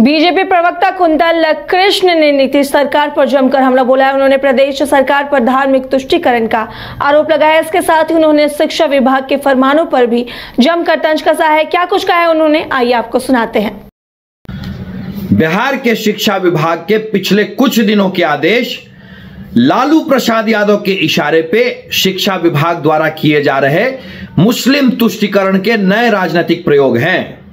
BJP प्रवक्ता quintal Krishna ने नीतीश सरकार पर जमकर हमला बोला है। उन्होंने प्रदेश सरकार पर धार्मिक तुष्टीकरण का आरोप लगाया। इसके साथ ही उन्होंने शिक्षा विभाग के फरमानों पर भी जमकर तंज कसा है। क्या कुछ कहा है उन्होंने, आइए आपको सुनाते हैं। बिहार के शिक्षा विभाग के पिछले कुछ दिनों के आदेश लालू प्रसाद यादव के इशारे पे शिक्षा विभाग द्वारा किए जा रहे मुस्लिम तुष्टीकरण के नए राजनीतिक प्रयोग हैं।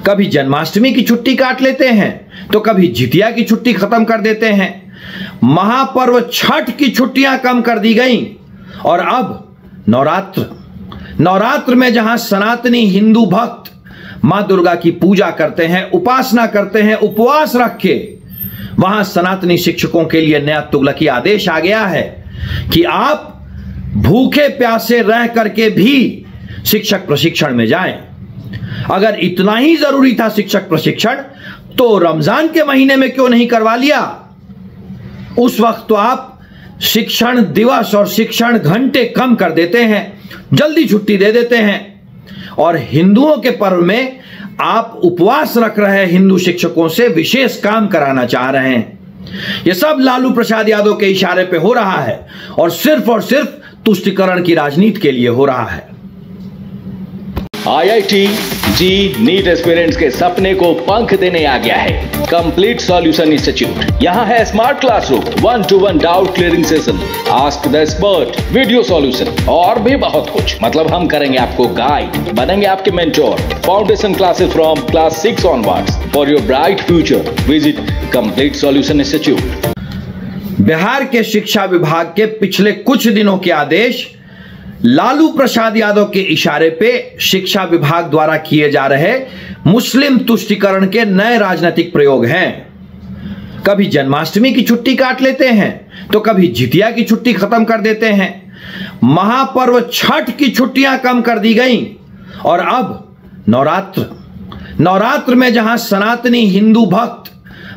कभी जन्माष्टमी की छुट्टी काट लेते हैं तो कभी जितिया की छुट्टी खत्म कर देते हैं। महापर्व छठ की छुट्टियां कम कर दी गई और अब नवरात्र में जहां सनातनी हिंदू भक्त मां दुर्गा की पूजा करते हैं, उपासना करते हैं, उपवास रख के, वहां सनातनी शिक्षकों के लिए नया तुगलकी आदेश आ गया है कि आप भूखे प्यासे रह करके भी शिक्षक प्रशिक्षण में जाएं। अगर इतना ही जरूरी था शिक्षक प्रशिक्षण, तो रमजान के महीने में क्यों नहीं करवा लिया? उस वक्त तो आप शिक्षण दिवस और शिक्षण घंटे कम कर देते हैं, जल्दी छुट्टी दे देते हैं, और हिंदुओं के पर्व में आप उपवास रख रहे हिंदू शिक्षकों से विशेष काम कराना चाह रहे हैं। यह सब लालू प्रसाद यादव के इशारे पे हो रहा है और सिर्फ तुष्टीकरण की राजनीति के लिए हो रहा है। IIT जी नीट एस्पिरेंट्स के सपने को पंख देने आ गया है कंप्लीट सॉल्यूशन इंस्टीट्यूट। यहाँ है smart classroom, 1-to-1 doubt clearing session, ask the expert, video solution और भी बहुत कुछ। मतलब हम करेंगे आपको गाइड, बनेंगे आपके mentor. Foundation classes from class 6 onwards for your bright future. Visit complete solution institute. Bihar के शिक्षा विभाग के पिछले कुछ दिनों के आदेश लालू प्रसाद यादव के इशारे पे शिक्षा विभाग द्वारा किए जा रहे मुस्लिम तुष्टीकरण के नए राजनीतिक प्रयोग हैं। कभी जन्माष्टमी की छुट्टी काट लेते हैं तो कभी जितिया की छुट्टी खत्म कर देते हैं। महापर्व छठ की छुट्टियां कम कर दी गई और अब नवरात्र में जहां सनातनी हिंदू भक्त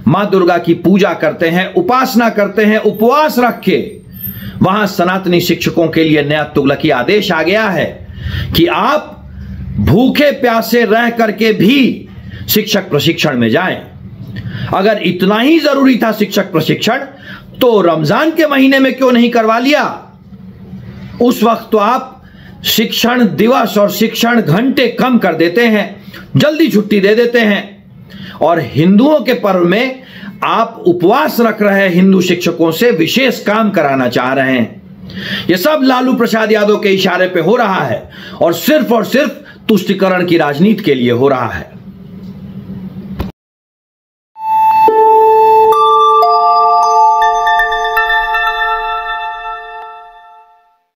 मां दुर्गा की पूजा करते हैं, उपासना करते हैं, उपवास रख के, वहां सनातनी शिक्षकों के लिए नया तुगलकी आदेश आ गया है कि आप भूखे प्यासे रह करके भी शिक्षक प्रशिक्षण में जाएं। अगर इतना ही जरूरी था शिक्षक प्रशिक्षण, तो रमजान के महीने में क्यों नहीं करवा लिया? उस वक्त तो आप शिक्षण दिवस और शिक्षण घंटे कम कर देते हैं, जल्दी छुट्टी दे देते हैं, और हिंदुओं के पर्व में आप उपवास रख रहे हिंदू शिक्षकों से विशेष काम कराना चाह रहे हैं। यह सब लालू प्रसाद यादव के इशारे पे हो रहा है और सिर्फ तुष्टीकरण की राजनीति के लिए हो रहा है।